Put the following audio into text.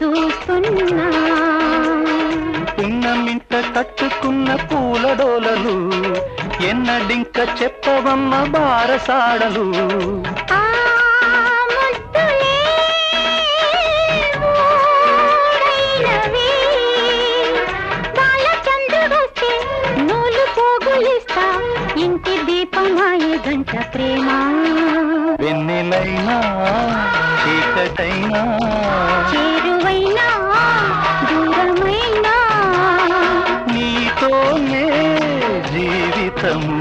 చూస్తున్నా. పున్నమింట కట్టుకున్న పూలడోలలు ఎన్నడింక చెప్పవమ్మ బారసాడలు. ఇంటి దీపమాయే గంట ప్రేమ. వెన్నెలైనా చీకటైనా చేరువైనా దూరమైనా నీతోనే జీవితం.